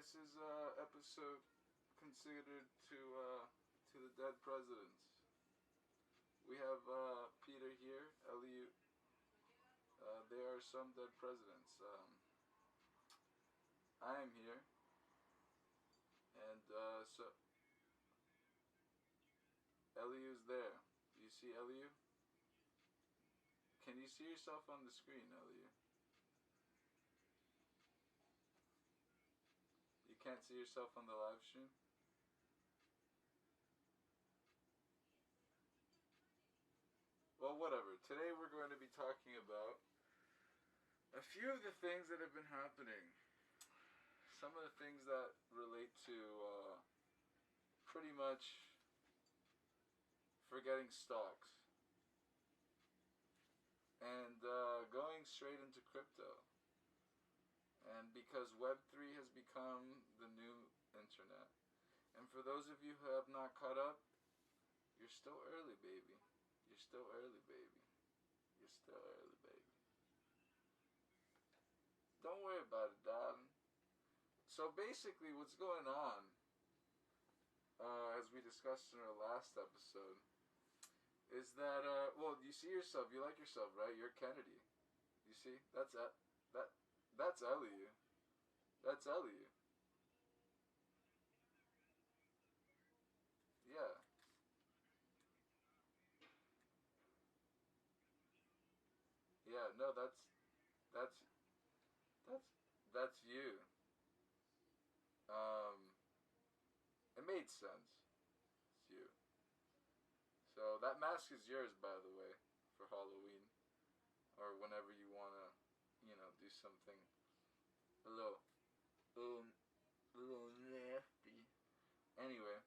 this is episode considered to the dead presidents. We have Peter here, Elihu. There are some dead presidents. I am here, and so Elihu's there. Do you see Elihu? Can you see yourself on the screen, Elihu? You can't see yourself on the live stream? Well, whatever. Today we're going to be talking about a few of the things that have been happening. Some of the things that relate to pretty much forgetting stocks and going straight into crypto. And because Web3 has become the new internet. And for those of you who have not caught up, you're still early, baby. You're still early, baby. You're still early, baby. Don't worry about it, darling. So basically what's going on, as we discussed in our last episode, is that, well, you see yourself, you like yourself, right? You're Kennedy. You see? That's Elihu. That's Elihu. Yeah. Yeah, no, that's that's you. Um, it made sense. It's you. So that mask is yours, by the way, for Halloween, or whenever you wanna, do something a little, little, little nasty. Anyway,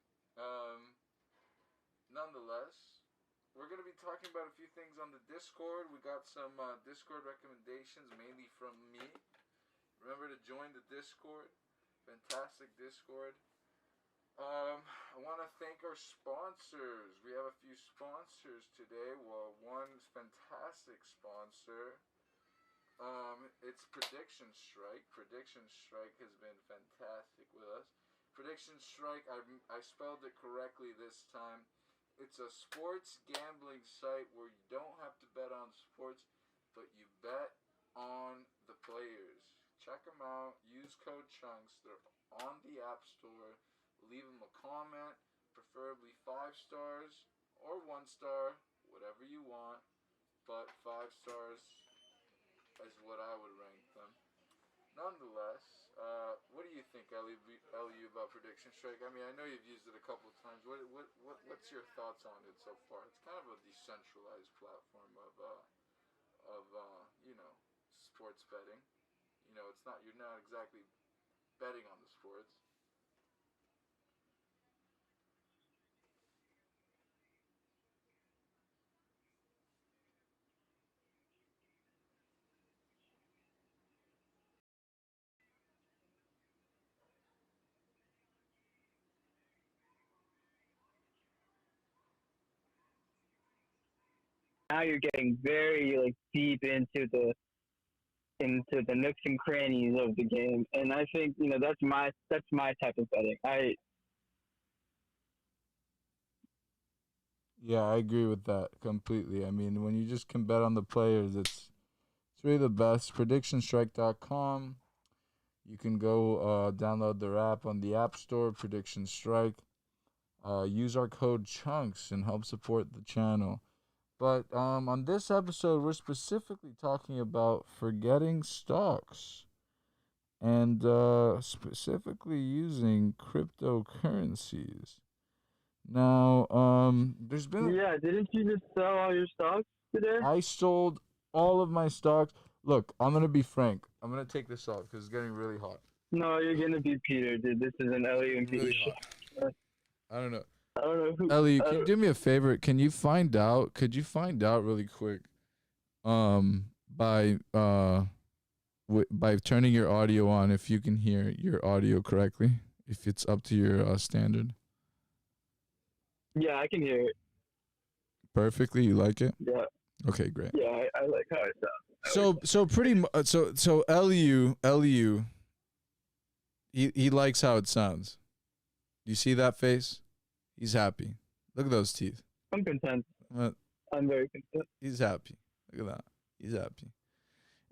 nonetheless, we're gonna be talking about a few things on the Discord. We got some Discord recommendations, mainly from me. Remember to join the Discord. Fantastic Discord. I want to thank our sponsors. We have a few sponsors today. Well, one fantastic sponsor. It's Prediction Strike. Prediction Strike has been fantastic with us. Prediction Strike, I spelled it correctly this time. It's a sports gambling site where you don't have to bet on sports, but you bet on the players. Check them out. Use code CHUNKS. They're on the App Store. Leave them a comment, preferably 5 stars or 1 star, whatever you want. But 5 stars is what I would rank them. Nonetheless, what do you think, Elihu, about Prediction Strike? I mean, I know you've used it a couple of times. What's your thoughts on it so far? It's kind of a decentralized platform of sports betting. It's not, you're not exactly betting on the sports. Now you're getting very deep into the nooks and crannies of the game, and I think that's my type of betting. Yeah, I agree with that completely. I mean, when you just can bet on the players, it's really the best. PredictionStrike.com. You can go download their app on the App Store, Prediction Strike. Use our code CHUNKS and help support the channel. But on this episode, we're specifically talking about forgetting stocks and specifically using cryptocurrencies. Now, there's been... Yeah, didn't you just sell all your stocks today? I sold all of my stocks. Look, I'm going to be frank. I'm going to take this off because it's getting really hot. No, you're gonna be Peter, dude. This is an Elihu and Peter Really show. hot. I don't know. I don't know who. Ellie, can you do me a favor? Could you find out really quick, by by turning your audio on, if you can hear your audio correctly, if it's up to your standard? Yeah, I can hear it. Perfectly, you like it? Yeah. Okay, great. Yeah, I like how it sounds. So pretty much, so Elihu, He likes how it sounds. Do you see that face? He's happy. Look at those teeth. I'm content. I'm very content. He's happy. Look at that. He's happy.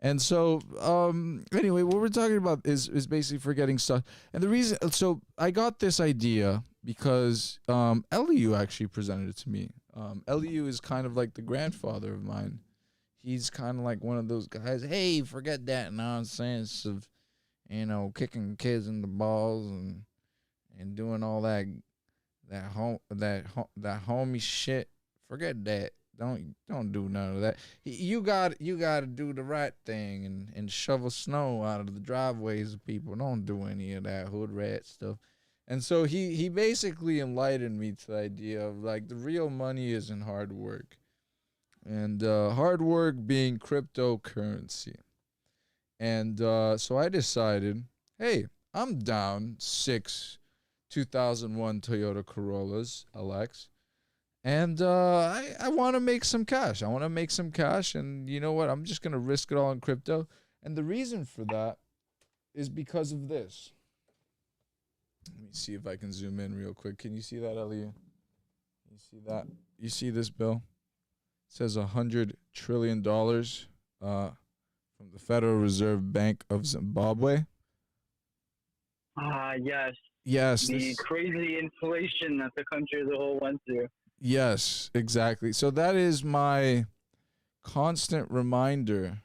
And so, anyway, what we're talking about is basically forgetting stuff. And the reason, so I got this idea because Elihu actually presented it to me. Elihu is kind of like the grandfather of mine. He's kind of like one of those guys. Hey, forget that nonsense of, kicking kids in the balls and doing all that homie shit. Forget that. Don't do none of that. You got to do the right thing and shovel snow out of the driveways of people. Don't do any of that hood rat stuff. And so he basically enlightened me to the idea of like the real money isn't hard work, and hard work being cryptocurrency. And so I decided, hey, I'm down 6 2001 Toyota Corollas LX. And I want to make some cash. And you know what? I'm just going to risk it all in crypto. And the reason for that is because of this. Let me see if I can zoom in real quick. Can you see that, Elihu? You see that? You see this bill? It says $100 trillion from the Federal Reserve Bank of Zimbabwe. Yes. Yes. The crazy inflation that the country as a whole went through. Yes, exactly. So that is my constant reminder.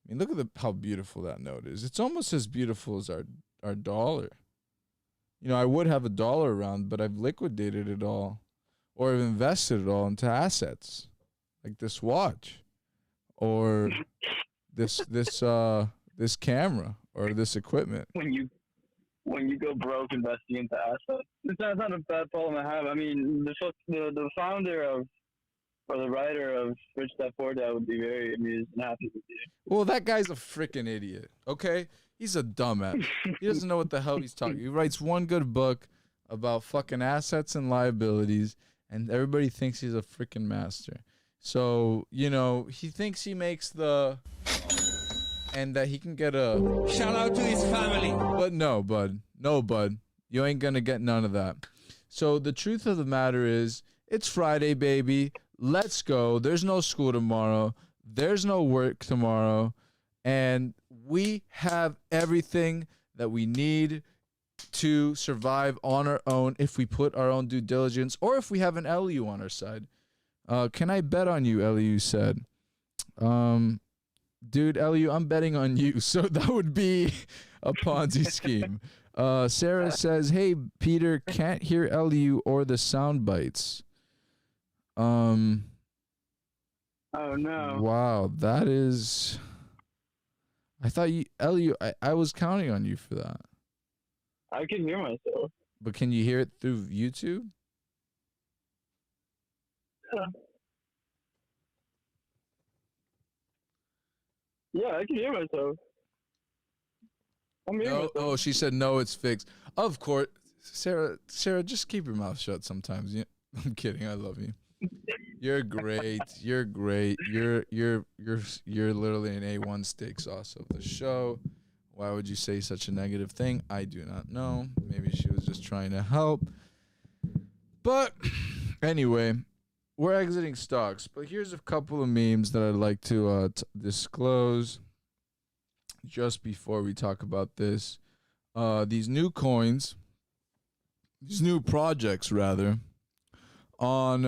I mean, look at how beautiful that note is. It's almost as beautiful as our dollar. I would have a dollar around, but I've liquidated it all, or I've invested it all into assets, like this watch, or this camera, or this equipment. When you go broke investing into assets, that's not a bad problem to have. I mean, the founder of, or the writer of Rich Dad Poor Dad would be very amused and happy with you. Well, that guy's a freaking idiot, okay? He's a dumbass. He doesn't know what the hell he's talking. He writes one good book about fucking assets and liabilities, and everybody thinks he's a freaking master. So, he thinks he makes and that he can get a shout out to his family. But no, bud. You ain't gonna get none of that. So the truth of the matter is, it's Friday, baby. Let's go. There's no school tomorrow. There's no work tomorrow. And we have everything that we need to survive on our own if we put our own due diligence, or if we have an Elihu on our side. Can I bet on you, Elihu said. Dude, Elihu, I'm betting on you. So that would be a Ponzi scheme. Sarah says, hey, Peter, can't hear Elihu or the sound bites. Oh, no. Wow, that is... I thought Elihu, I was counting on you for that. I can hear myself. But can you hear it through YouTube? Yeah, I can hear myself. I'm hearing myself. Oh, she said no, it's fixed. Of course, Sarah, just keep your mouth shut sometimes. I'm kidding. I love you. You're great. You're great. You're literally an A1 steak sauce of the show. Why would you say such a negative thing? I do not know. Maybe she was just trying to help. But anyway, we're exiting stocks. But here's a couple of memes that I'd like to disclose just before we talk about this. These new coins, these new projects rather, on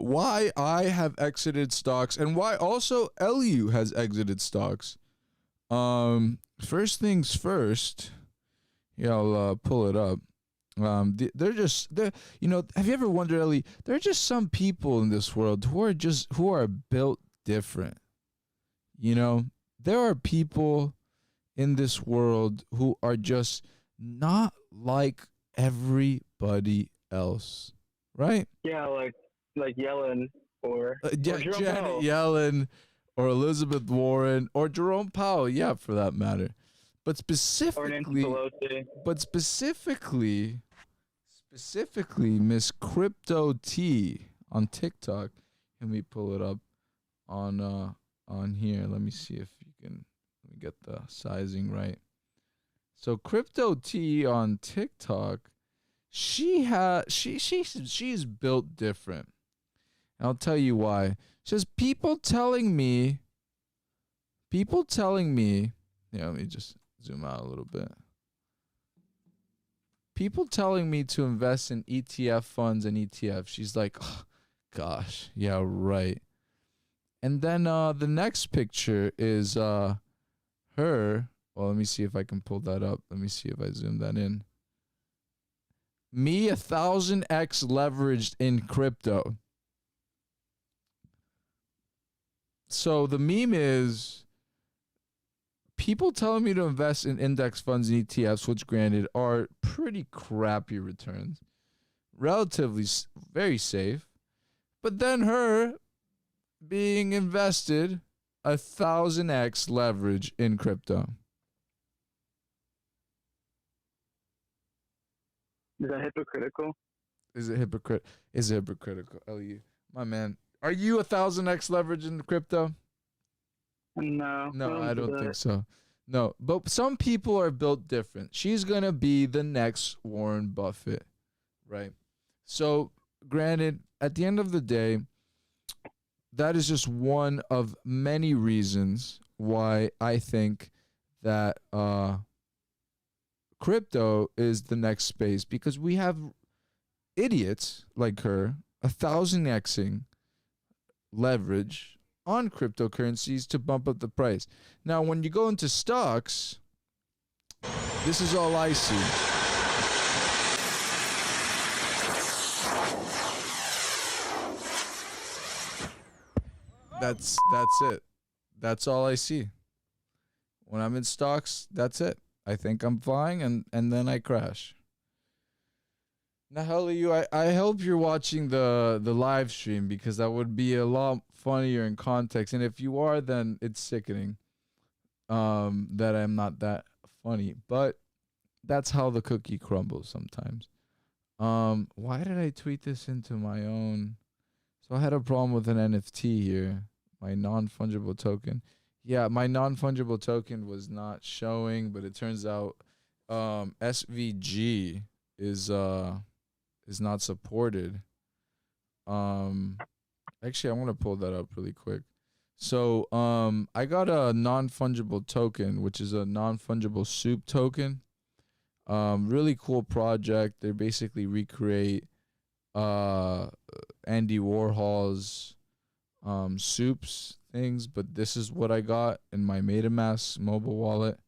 why I have exited stocks and why also Elihu has exited stocks. First things first. Yeah, I'll pull it up. Have you ever wondered, Ellie? There are just some people in this world who are built different. There are people in this world who are just not like everybody else, right? Yeah, like Yellen or Janet Powell. Yellen or Elizabeth Warren or Jerome Powell, yeah, for that matter. But specifically, Miss Crypto T on TikTok. Let me pull it up on here. Let me see if you can. Let me get the sizing right. So Crypto T on TikTok, she's built different. And I'll tell you why. She says people telling me. Yeah, let me just zoom out a little bit. People telling me to invest in ETF funds and ETFs. She's like, oh, gosh, yeah, right. And then the next picture is her. Well, let me see if I can pull that up. Let me see if I zoom that in. Me 1,000x leveraged in crypto. So the meme is people telling me to invest in index funds and ETFs, which granted are pretty crappy returns, relatively very safe, but then her being invested 1,000x leverage in crypto. Is that hypocritical? Is it hypocritical? Elihu, my man, are you 1,000x leverage in crypto? No. No, I don't think so. No, but some people are built different. She's going to be the next Warren Buffett, right? So, granted, at the end of the day, that is just one of many reasons why I think that crypto is the next space, because we have idiots like her 1,000xing leverage on cryptocurrencies to bump up the price. Now, when you go into stocks, this is all I see. That's it. That's all I see. When I'm in stocks, that's it. I think I'm flying and then I crash. Now, Elihu, I hope you're watching the live stream, because that would be a lot funnier in context. And if you are, then it's sickening that I'm not that funny. But that's how the cookie crumbles sometimes. Why did I tweet this into my own? So I had a problem with an NFT here, my non-fungible token. Yeah, my non-fungible token was not showing, but it turns out SVG is not supported. Actually, I want to pull that up really quick. So I got a non-fungible token, which is a non-fungible soup token. Really cool project. They basically recreate Andy Warhol's soups things, but this is what I got in my MetaMask mobile wallet.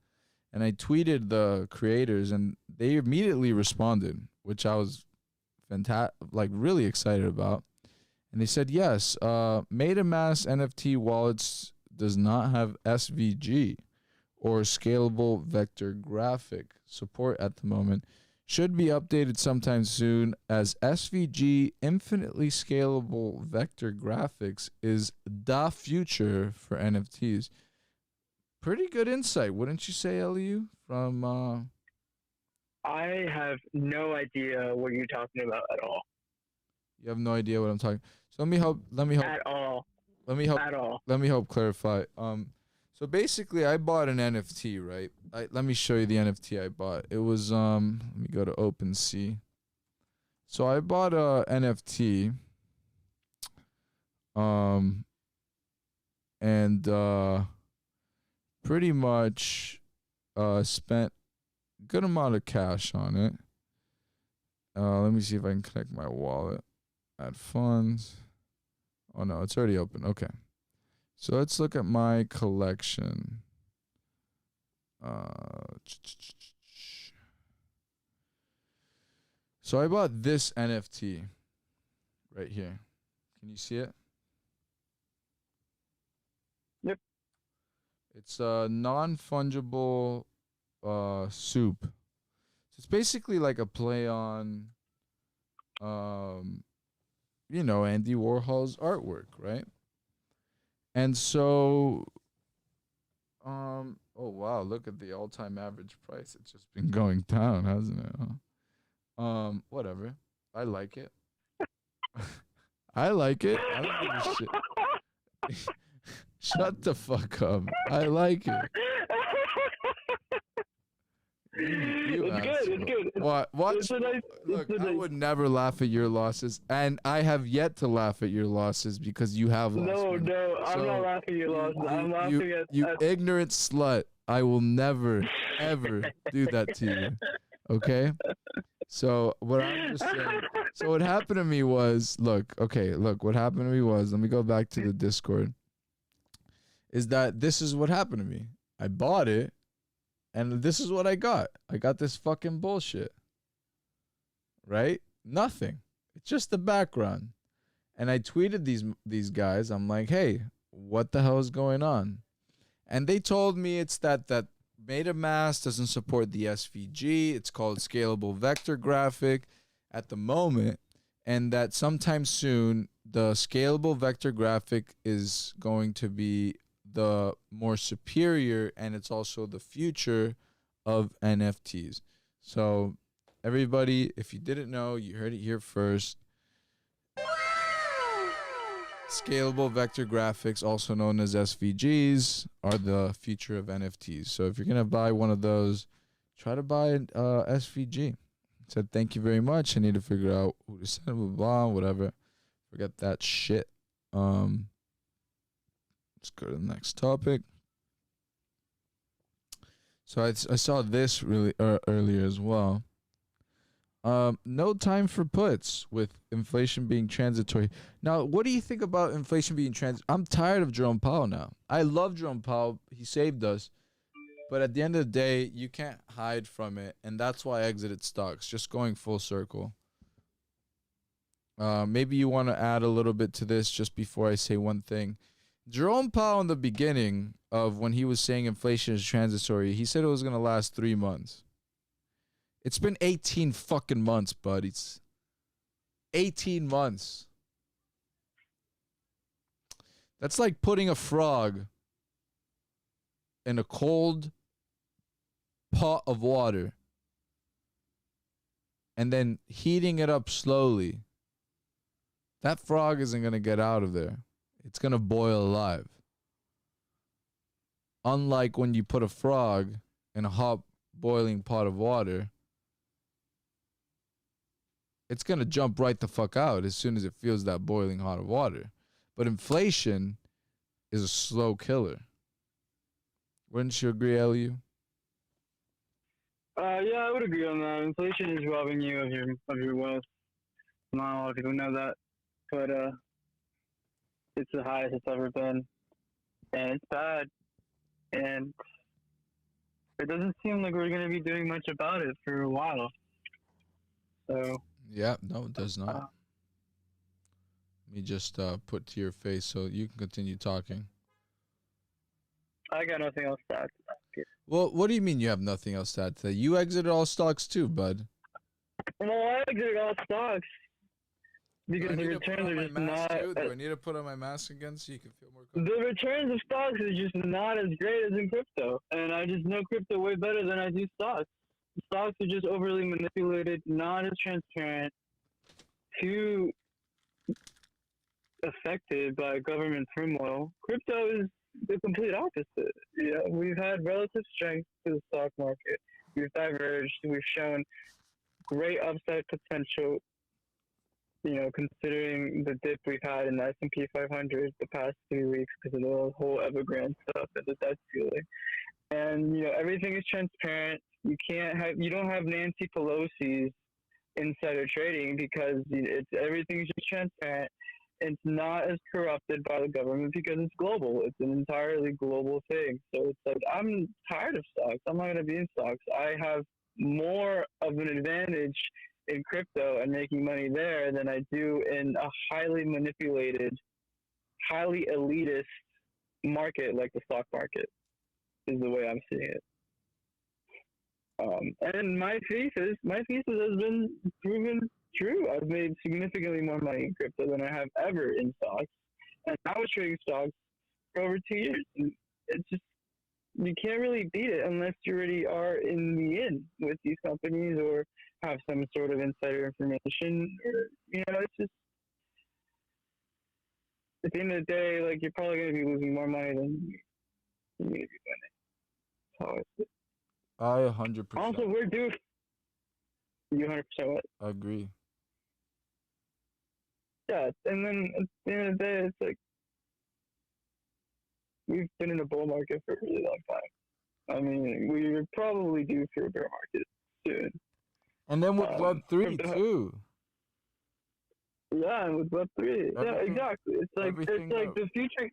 And I tweeted the creators and they immediately responded, which I was really excited about. And they said, yes, MetaMask NFT wallets does not have SVG or scalable vector graphic support at the moment. Should be updated sometime soon, as SVG infinitely scalable vector graphics is the future for NFTs. Pretty good insight, wouldn't you say, Elihu? From I have no idea what you're talking about at all. You have no idea what I'm talking. So let me help. At all. Let me help. At all. Let me help clarify. So basically, I bought an NFT, right? Let me show you the NFT I bought. It was let me go to OpenSea. So I bought a NFT. And pretty much spent a good amount of cash on it. Let me see if I can connect my wallet. Add funds. Oh no, it's already open. Okay. So let's look at my collection. So I bought this NFT right here. Can you see it? Yep. It's a non-fungible soup. So it's basically like a play on Andy Warhol's artwork, right? And so oh wow, look at the all-time average price. It's just been going down, hasn't it? Huh? Whatever. I like it. I like it. I don't give a shit. Shut the fuck up. I like it. You It's good. asshole. It's good. Watch. It's a nice. Look, It's a I nice. would never laugh at your losses, and I have yet to laugh at your losses because you have lost No, money. no, I'm not So laughing at your losses. I'm laughing you at ignorant slut. I will never ever do that to you. Okay? So what I'm just saying. So what happened to me was, look, what happened to me was, let me go back to the Discord. Is that this is what happened to me. I bought it, and this is what I got. I got this fucking bullshit. Right? Nothing. It's just the background. And I tweeted these guys. I'm like, hey, what the hell is going on? And they told me it's that MetaMask doesn't support the SVG. It's called scalable vector graphic at the moment. And that sometime soon, the scalable vector graphic is going to be the more superior, and it's also the future of NFTs. So everybody, if you didn't know, you heard it here first. Scalable vector graphics, also known as SVGs, are the future of NFTs. So if you're going to buy one of those, try to buy an SVG. Said, thank you very much. I need to figure out who to send, blah, blah, whatever. Forget that shit. Let's go to the next topic. So I saw this really earlier as well. No time for puts with inflation being transitory. Now, what do you think about inflation being I'm tired of Jerome Powell now. I love Jerome Powell. He saved us. But at the end of the day, you can't hide from it. And that's why I exited stocks, just going full circle. Maybe you want to add a little bit to this just before I say one thing. Jerome Powell in the beginning of when he was saying inflation is transitory, he said it was going to last 3 months. It's been 18 fucking months, buddies. 18 months. That's like putting a frog in a cold pot of water and then heating it up slowly. That frog isn't going to get out of there. It's going to boil alive. Unlike when you put a frog in a hot boiling pot of water, it's going to jump right the fuck out as soon as it feels that boiling hot of water. But inflation is a slow killer. Wouldn't you agree, Elihu? Yeah, I would agree on that. Inflation is robbing you of your wealth. Not a lot of people know that, but it's the highest it's ever been, and it's bad. And it doesn't seem like we're going to be doing much about it for a while. So. Yeah, no, it does not. Let me just put to your face so you can continue talking. I got nothing else to add to that. Well, what do you mean you have nothing else to add to that? You exited all stocks too, bud. Well, I exited all stocks because the returns are just not. Do I need to put on my mask again so you can feel more comfortable? The returns of stocks is just not as great as in crypto, and I just know crypto way better than I do stocks. Stocks are just overly manipulated, not as transparent, too affected by government turmoil. Crypto is the complete opposite. Yeah, we've had relative strength to the stock market. We've diverged. We've shown great upside potential. You know, considering the dip we've had in the S&P 500 the past 3 weeks because of the whole Evergrande stuff and the debt ceiling. And you know, everything is transparent. You don't have Nancy Pelosi's insider trading because everything's just transparent. It's not as corrupted by the government because it's global. It's an entirely global thing. So it's like, I'm tired of stocks. I'm not going to be in stocks. I have more of an advantage in crypto and making money there than I do in a highly manipulated, highly elitist market like the stock market, is the way I'm seeing it. And my thesis has been proven true. I've made significantly more money in crypto than I have ever in stocks. And I was trading stocks for over 2 years. And it's just, you can't really beat it unless you already are in the in with these companies or have some sort of insider information. Or, you know, it's just, at the end of the day, like, you're probably going to be losing more money than you need to be winning. That's how I see it. I 100%. Also, we're due. You 100% what? I agree. Yeah, and then at the end of the day, it's like we've been in a bull market for a really long time. I mean, we're probably due for a bear market soon. And then with Web3 crypto, too. yeah, and with Web3, yeah, exactly. It's like the future.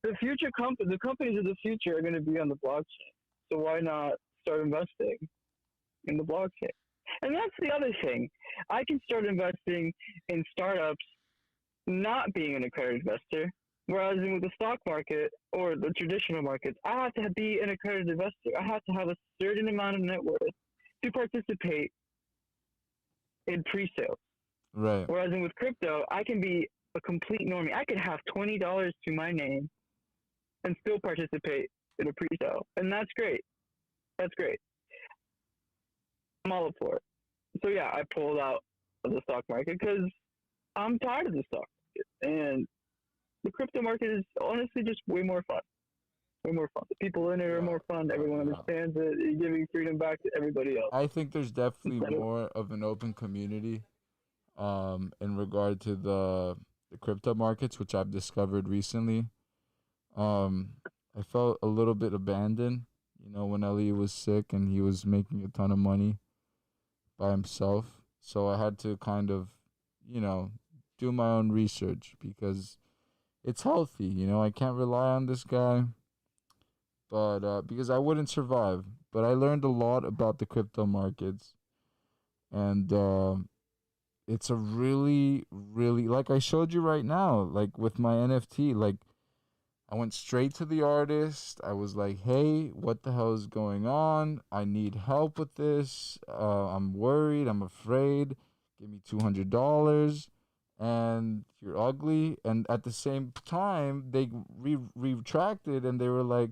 The companies of the future are going to be on the blockchain. So why not start investing in the blockchain? And that's the other thing. I can start investing in startups not being an accredited investor, whereas with the stock market or the traditional markets, I have to be an accredited investor. I have to have a certain amount of net worth to participate in pre-sales. Right. Whereas with crypto, I can be a complete normie. I could have $20 to my name and still participate in a pre-sale, and that's great. That's great. I'm all up for it. So yeah, I pulled out of the stock market because I'm tired of the stock market, and the crypto market is honestly just way more fun. Way more fun. The people in it are more fun. Everyone understands it. You're giving freedom back to everybody else. I think there's definitely more of an open community in regard to the crypto markets, which I've discovered recently. I felt a little bit abandoned, when Elihu was sick and he was making a ton of money by himself. So I had to kind of, do my own research because it's healthy. I can't rely on this guy, but because I wouldn't survive. But I learned a lot about the crypto markets, and it's a really, really, like I showed you right now, like with my NFT, like I went straight to the artist. I was like, hey, what the hell is going on? I need help with this. I'm worried. I'm afraid. Give me $200. And you're ugly. And at the same time, they retracted and they were like,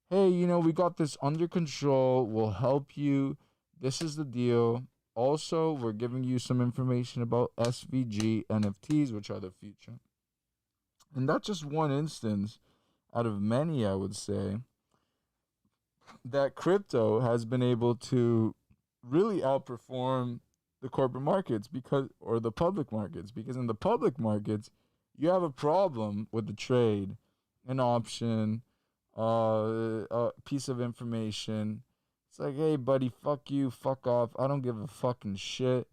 hey, we got this under control. We'll help you. This is the deal. Also, we're giving you some information about SVG NFTs, which are the future. And that's just one instance out of many, I would say, that crypto has been able to really outperform the corporate markets or the public markets, because in the public markets, you have a problem with the trade, an option, a piece of information. It's like, hey, buddy, fuck you, fuck off. I don't give a fucking shit.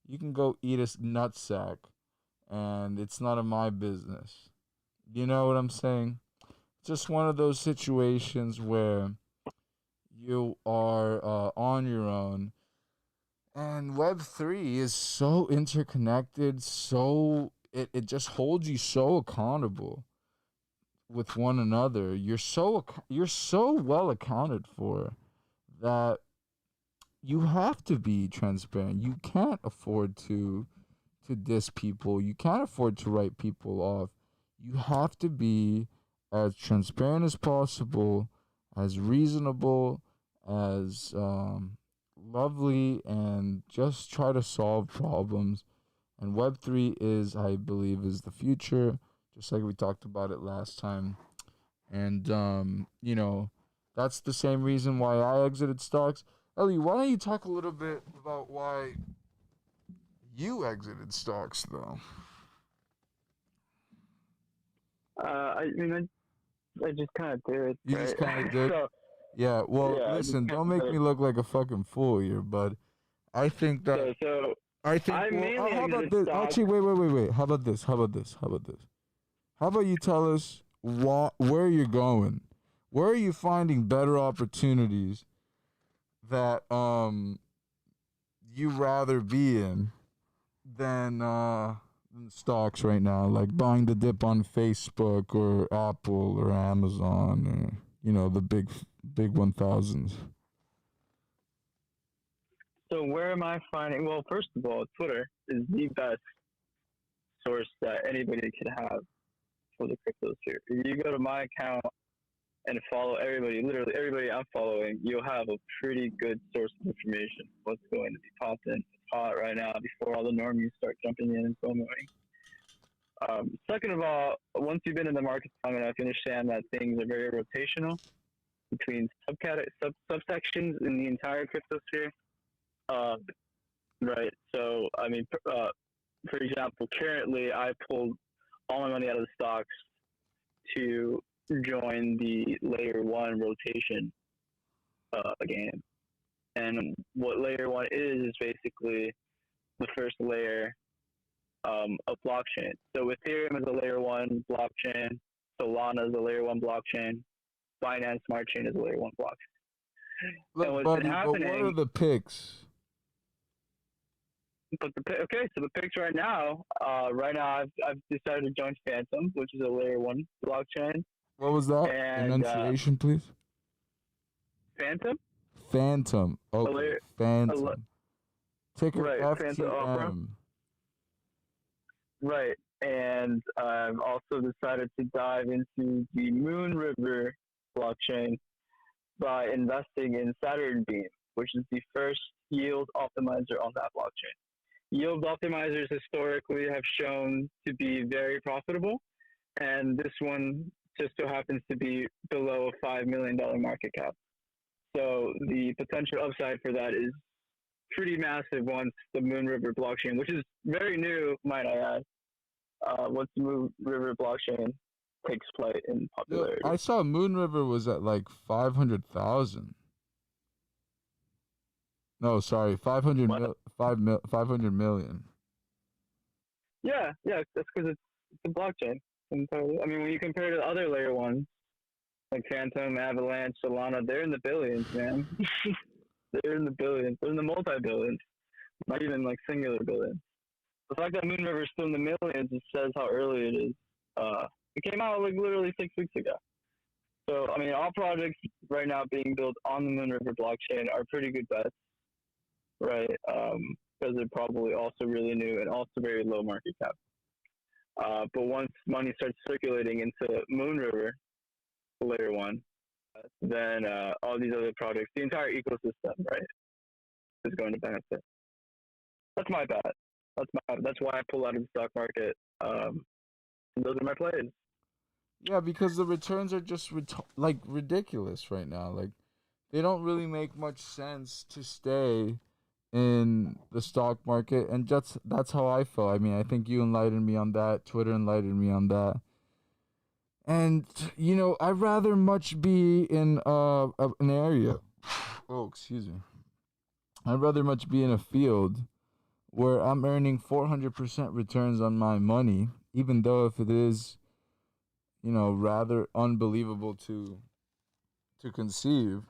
You can go eat a nutsack, and it's none of my business. You know what I'm saying? Just one of those situations where you are on your own. And Web3 is so interconnected, it just holds you so accountable with one another. You're so well accounted for that you have to be transparent. You can't afford to diss people. You can't afford to write people off. You have to be as transparent as possible, as reasonable, as lovely, and just try to solve problems. And Web3 I believe, is the future, just like we talked about it last time. And, that's the same reason why I exited stocks. Ellie, why don't you talk a little bit about why you exited stocks, though? I mean, I just kind of did. You just kind of did? So, yeah, well, yeah, listen, don't make me look like a fucking fool here, but I think that... I think... how about this? Actually, wait. How about this? How about you tell us where you're going? Where are you finding better opportunities that you rather be in than stocks right now, like buying the dip on Facebook or Apple or Amazon or the big 1000s? So where am I finding? Well, first of all, Twitter is the best source that anybody could have for the crypto sphere. If you go to my account and follow literally everybody I'm following, you'll have a pretty good source of information. What's going to be popping hot right now before all the normies start jumping in and FOMOing. Second of all, once you've been in the market long enough, you understand that things are very rotational. between subsections in the entire cryptosphere. Right. So, I mean, for example, currently I pulled all my money out of the stocks to join the layer one rotation game. And what layer one is basically the first layer of blockchain. So Ethereum is a layer one blockchain, Solana is a layer one blockchain, Binance Smart Chain is a layer one blockchain. Look, buddy, but what are the picks? But so the picks right now, I've decided to join Phantom, which is a layer one blockchain. What was that? And, enunciation, please. Phantom. Phantom. Okay. Phantom. Ticker right, FTM. Right, and I've also decided to dive into the Moon River blockchain by investing in Saturn Beam, which is the first yield optimizer on that blockchain. Yield optimizers historically have shown to be very profitable, and this one just so happens to be below a $5 million market cap. So the potential upside for that is pretty massive once the Moon River blockchain, which is very new, might I add, once the Moon River blockchain takes flight in popularity. I saw Moon River was at like 500,000. No, sorry, 500 million. Yeah, that's because it's a blockchain. I mean, when you compare to other layer ones, like Phantom, Avalanche, Solana, they're in the billions, man. They're in the billions. They're in the multi-billions. Not even like singular billions. The fact that Moon River is still in the millions, it says how early it is. It came out like literally 6 weeks ago. So, I mean, all projects right now being built on the Moon River blockchain are pretty good bets. Right, because they're probably also really new and also very low market cap. But once money starts circulating into Moon River, layer one, then all these other projects, the entire ecosystem, right, is going to benefit. That's my bet. That's why I pull out of the stock market. Those are my plays. Yeah, because the returns are just ridiculous right now. Like, they don't really make much sense to stay in the stock market, and that's how I felt. I mean, I think you enlightened me on that. Twitter enlightened me on that. And I'd rather much be in an area. Oh, excuse me. I'd rather much be in a field where I'm earning 400% returns on my money, even though if it is, rather unbelievable to conceive,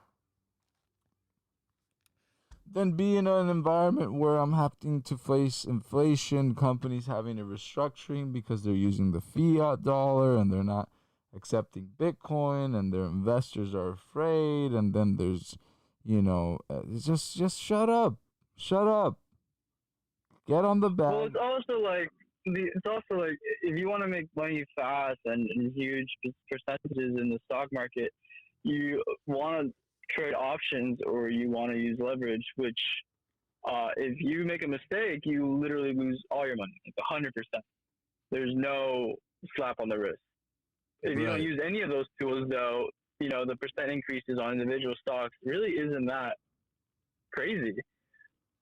than be in an environment where I'm having to face inflation, companies having a restructuring because they're using the fiat dollar and they're not accepting Bitcoin, and their investors are afraid, and then there's, just shut up. Get on the bag. Well, it's also like if you want to make money fast and huge percentages in the stock market, you want to trade options or you want to use leverage, which if you make a mistake, you literally lose all your money, like 100%. There's no slap on the wrist. If you don't use any of those tools, though, the percent increases on individual stocks really isn't that crazy.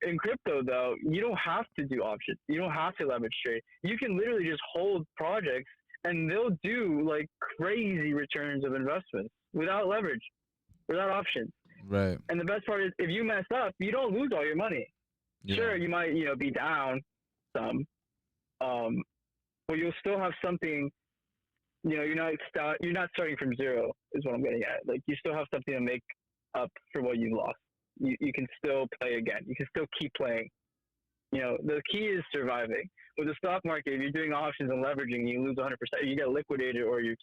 In crypto, though, you don't have to do options. You don't have to leverage trade. You can literally just hold projects, and they'll do like crazy returns of investments without leverage, without options. Right. And the best part is, if you mess up, you don't lose all your money. Yeah. Sure, you might, be down some, but you'll still have something. You're not starting from zero. Is what I'm getting at. Like, you still have something to make up for what you lost. You can still play again. You can still keep playing. The key is surviving. With the stock market, if you're doing options and leveraging, you lose 100%. You get liquidated or your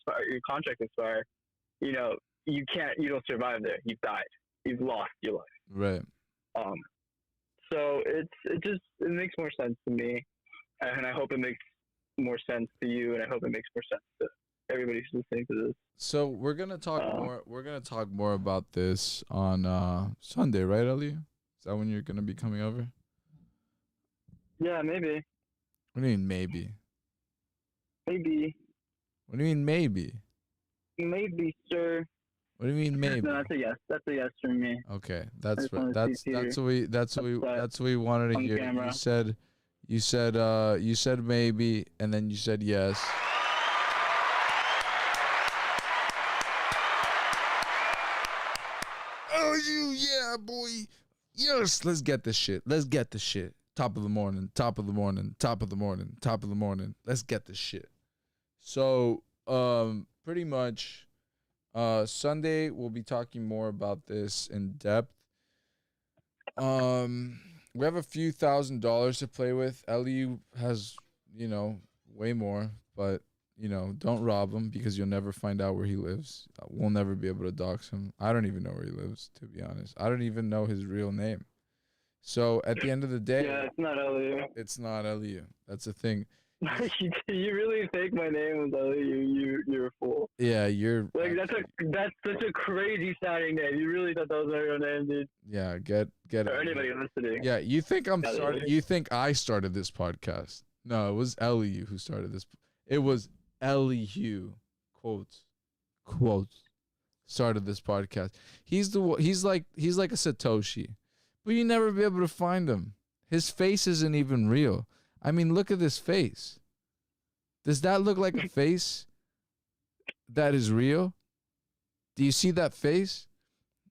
contract expire. You don't survive there. You've died. You've lost your life. Right. So it makes more sense to me, and I hope it makes more sense to you, and I hope it makes more sense to everybody who's listening to this. So we're gonna talk more. We're gonna talk more about this on Sunday, right, Elihu? Is that when you're gonna be coming over? Yeah, maybe. What do you mean maybe? Maybe. What do you mean maybe? Maybe, sir. What do you mean maybe? No, that's a yes. That's a yes from me. Okay, I that's just what wanna that's see that's what we wanted to on hear. camera. You said maybe, and then you said yes. Oh, yeah, boy. Yes, let's get this shit. Top of the morning. Let's get this shit. So, pretty much, Sunday we'll be talking more about this in depth. We have a few $1,000s to play with. Elihu has, way more, but don't rob him because you'll never find out where he lives. We'll never be able to dox him. I don't even know where he lives, to be honest. I don't even know his real name. So at the end of the day, Yeah, it's not Elihu. It's not Elihu. That's the thing. You really think my name was Elihu? You're a fool. Yeah, you're like that's such a crazy sounding name. You really thought that was my real name, dude? Yeah, get it. Or anybody listening? Yeah, you think You think I started this podcast? No, it was Elihu who started this. It was Elihu, quotes, started this podcast. He's like a Satoshi, but you never be able to find him. His face isn't even real. I mean, look at this face. Does that look like a face that is real? Do you see that face?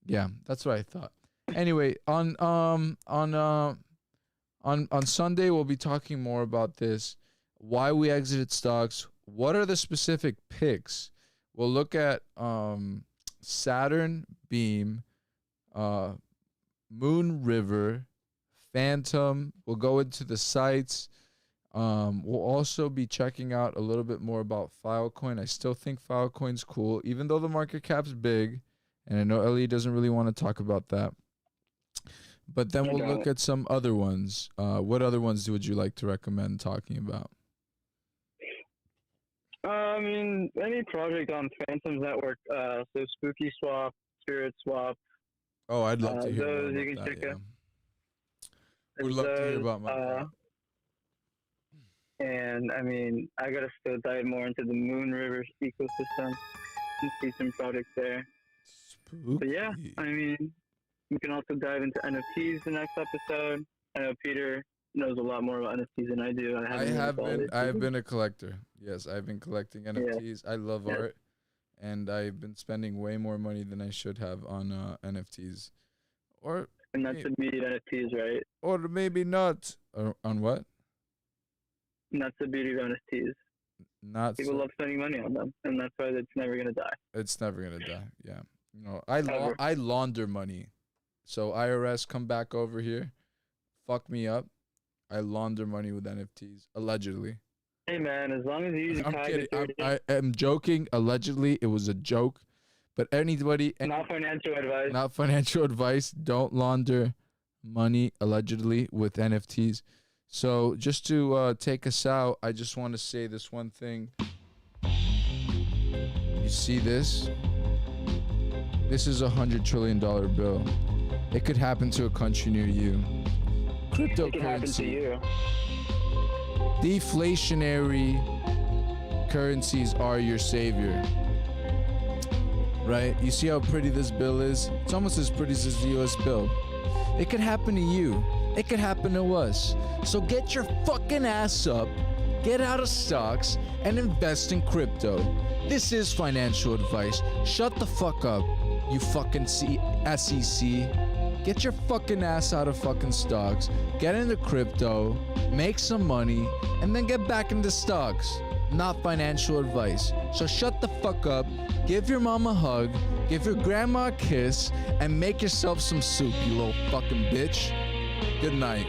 Yeah, that's what I thought. Anyway, on Sunday we'll be talking more about this, why we exited stocks, what are the specific picks. We'll look at Saturn, Beam, Moon River, Phantom. We'll go into the sites. We'll also be checking out a little bit more about Filecoin. I still think Filecoin's cool, even though the market cap's big, and I know Ellie doesn't really want to talk about that. But then we'll look at some other ones. What other ones would you like to recommend talking about? I mean, any project on Phantom's network, so Spooky Swap, Spirit Swap. Oh, I'd love to hear those more you about can that, check out. Would love to hear about my And I mean, I gotta still dive more into the Moon River ecosystem and see some projects there. Spooky. But yeah, I mean, we can also dive into NFTs the next episode. I know Peter knows a lot more about NFTs than I do. I've been a collector. Yes, I've been collecting NFTs. Yeah. I love art, and I've been spending way more money than I should have on NFTs. And that's the beauty of NFTs, right? Or maybe not. On what? And that's the beauty of NFTs. People love spending money on them, and that's why it's never gonna die. It's never gonna die. Yeah. I launder money. So IRS, come back over here, fuck me up. I launder money with NFTs, allegedly. Hey man, as long as you use I'm kidding. I am joking. Allegedly, it was a joke. But not financial advice. Not financial advice. Don't launder money allegedly with NFTs. So just to take us out, I just want to say this one thing. You see this? This is $100 trillion bill. It could happen to a country near you. Cryptocurrency. It could happen to you. Deflationary currencies are your savior. Right? You see how pretty this bill is? It's almost as pretty as the US bill. It could happen to you. It could happen to us. So get your fucking ass up, get out of stocks, and invest in crypto. This is financial advice. Shut the fuck up, you fucking SEC. Get your fucking ass out of fucking stocks, get into crypto, make some money, and then get back into stocks. Not financial advice. So shut the fuck up, give your mom a hug, give your grandma a kiss, and make yourself some soup, you little fucking bitch. Good night.